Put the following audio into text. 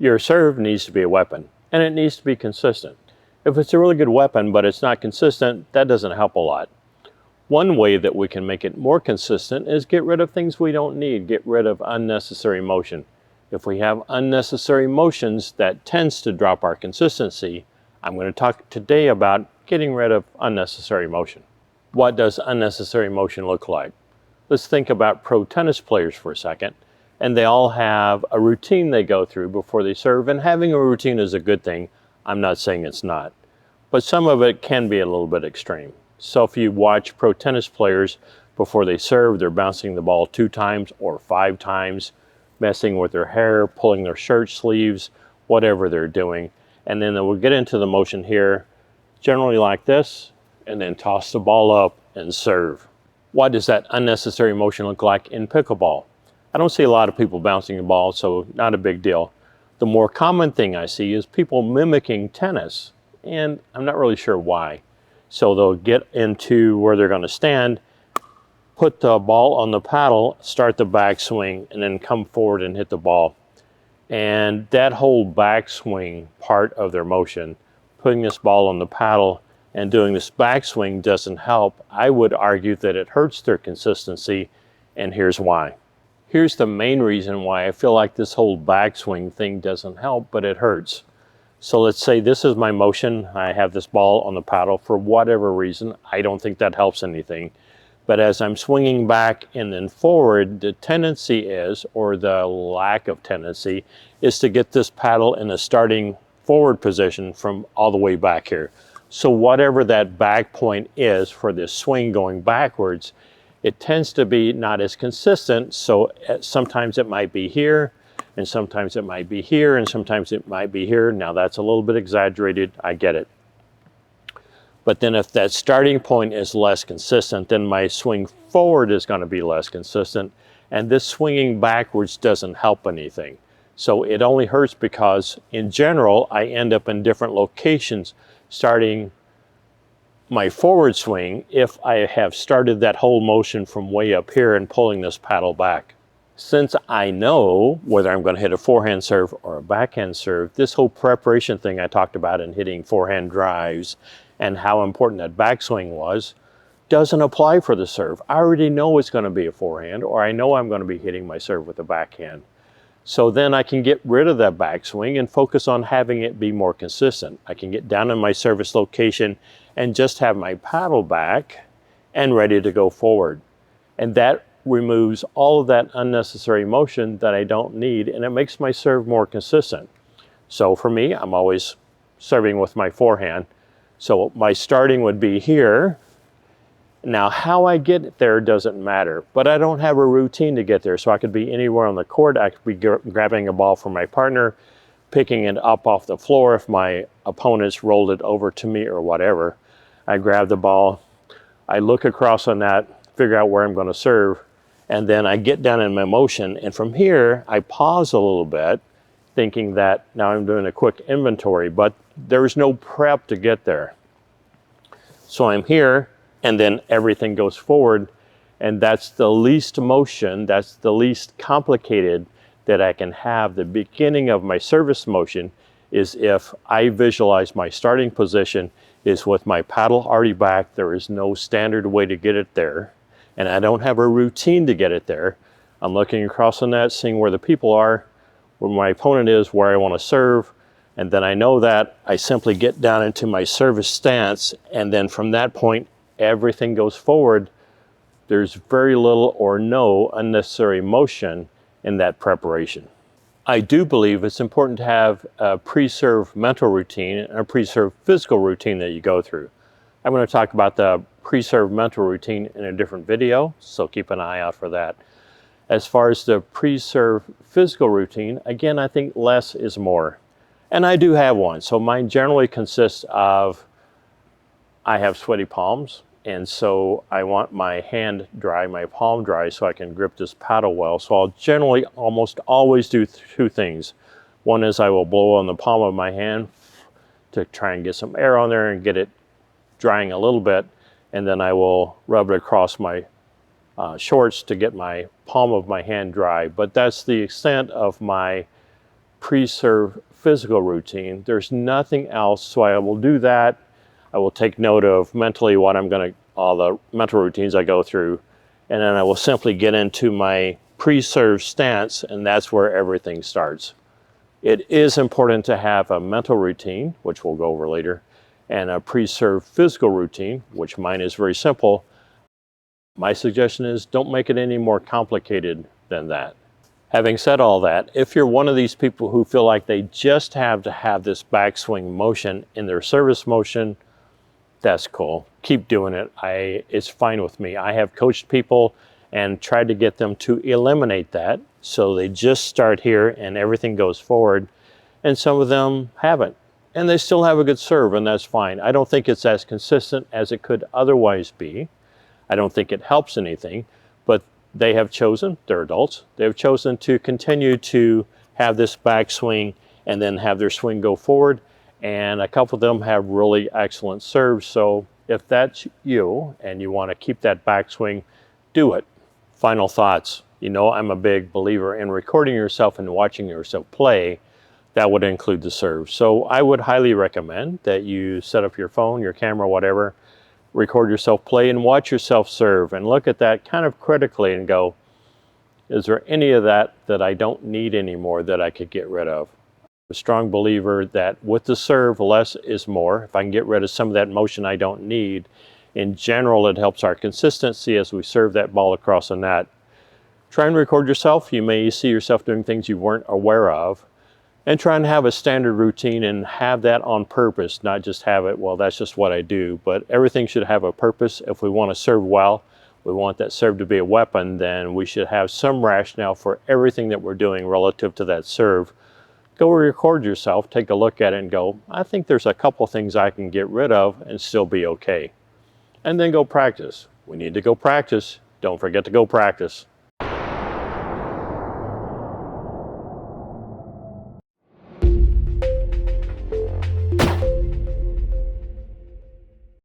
Your serve needs to be a weapon, and it needs to be consistent. If it's a really good weapon, but it's not consistent, that doesn't help a lot. One way that we can make it more consistent is get rid of things we don't need, get rid of unnecessary motion. If we have unnecessary motions, that tends to drop our consistency. I'm going to talk today about getting rid of unnecessary motion. What does unnecessary motion look like? Let's think about pro tennis players for a second. And they all have a routine they go through before they serve, and having a routine is a good thing. I'm not saying it's not. But some of it can be a little bit extreme. So if you watch pro tennis players before they serve, they're bouncing the ball 2 times or 5 times, messing with their hair, pulling their shirt sleeves, whatever they're doing. And then we'll get into the motion here, generally like this, and then toss the ball up and serve. What does that unnecessary motion look like in pickleball? I don't see a lot of people bouncing the ball, so not a big deal. The more common thing I see is people mimicking tennis, and I'm not really sure why. So they'll get into where they're going to stand, put the ball on the paddle, start the backswing, and then come forward and hit the ball. And that whole backswing part of their motion, putting this ball on the paddle and doing this backswing, doesn't help. I would argue that it hurts their consistency, and here's why. Here's the main reason why I feel like this whole backswing thing doesn't help, but it hurts. So let's say this is my motion. I have this ball on the paddle for whatever reason. I don't think that helps anything. But as I'm swinging back and then forward, the tendency is, or the lack of tendency, is to get this paddle in a starting forward position from all the way back here. So whatever that back point is for this swing going backwards, it tends to be not as consistent. So sometimes it might be here, and sometimes it might be here, and sometimes it might be here. Now that's a little bit exaggerated, I get it. But then if that starting point is less consistent, then my swing forward is going to be less consistent, and this swinging backwards doesn't help anything. So it only hurts because in general, I end up in different locations starting my forward swing if I have started that whole motion from way up here and pulling this paddle back. Since I know whether I'm going to hit a forehand serve or a backhand serve, this whole preparation thing I talked about in hitting forehand drives and how important that backswing was doesn't apply for the serve. I already know it's going to be a forehand, or I know I'm going to be hitting my serve with a backhand. So then I can get rid of that backswing and focus on having it be more consistent. I can get down in my service location and just have my paddle back and ready to go forward. And that removes all of that unnecessary motion that I don't need, and it makes my serve more consistent. So for me, I'm always serving with my forehand. So my starting would be here. Now how I get there doesn't matter, but I don't have a routine to get there. So I could be anywhere on the court. I could be grabbing a ball from my partner, picking it up off the floor if my opponent's rolled it over to me or whatever. I grab the ball, I look across on that, figure out where I'm going to serve, and then I get down in my motion. And from here, I pause a little bit, thinking that now I'm doing a quick inventory, but there's no prep to get there. So I'm here, and then everything goes forward, and that's the least motion, that's the least complicated that I can have. The beginning of my service motion is if I visualize my starting position is with my paddle already back. There is no standard way to get it there, and I don't have a routine to get it there. I'm looking across the net, seeing where the people are, where my opponent is, where I want to serve, and then I know that I simply get down into my service stance, and then from that point, everything goes forward. There's very little or no unnecessary motion in that preparation. I do believe it's important to have a pre-serve mental routine and a pre-serve physical routine that you go through. I'm going to talk about the pre-serve mental routine in a different video, so keep an eye out for that. As far as the pre-serve physical routine, again, I think less is more. And I do have one. So mine generally consists of, I have sweaty palms, and so I want my hand dry, my palm dry, so I can grip this paddle well. So I'll generally almost always do 2 things. One is I will blow on the palm of my hand to try and get some air on there and get it drying a little bit, and then I will rub it across my shorts to get my palm of my hand dry. But that's the extent of my pre-serve physical routine. There's nothing else, so I will do that. I will take note of mentally what I'm going to, all the mental routines I go through, and then I will simply get into my pre-serve stance, and that's where everything starts. It is important to have a mental routine, which we'll go over later, and a pre-serve physical routine, which mine is very simple. My suggestion is don't make it any more complicated than that. Having said all that, if you're one of these people who feel like they just have to have this backswing motion in their service motion, that's cool. Keep doing it. It's fine with me. I have coached people and tried to get them to eliminate that, so they just start here and everything goes forward, and some of them haven't. And they still have a good serve, and that's fine. I don't think it's as consistent as it could otherwise be. I don't think it helps anything, but they have chosen, they're adults, they've chosen to continue to have this backswing and then have their swing go forward. And a couple of them have really excellent serves. So if that's you and you want to keep that backswing, do it. Final thoughts. You know, I'm a big believer in recording yourself and watching yourself play. That would include the serve. So I would highly recommend that you set up your phone, your camera, whatever, record yourself play and watch yourself serve and look at that kind of critically and go, is there any of that that I don't need anymore that I could get rid of? I'm a strong believer that with the serve, less is more. If I can get rid of some of that motion I don't need, in general, it helps our consistency as we serve that ball across the net. Try and record yourself. You may see yourself doing things you weren't aware of. And try and have a standard routine and have that on purpose, not just have it, well, that's just what I do. But everything should have a purpose. If we want to serve well, we want that serve to be a weapon, then we should have some rationale for everything that we're doing relative to that serve. Go record yourself, take a look at it and go, I think there's a couple things I can get rid of and still be okay. And then go practice. We need to go practice. Don't forget to go practice.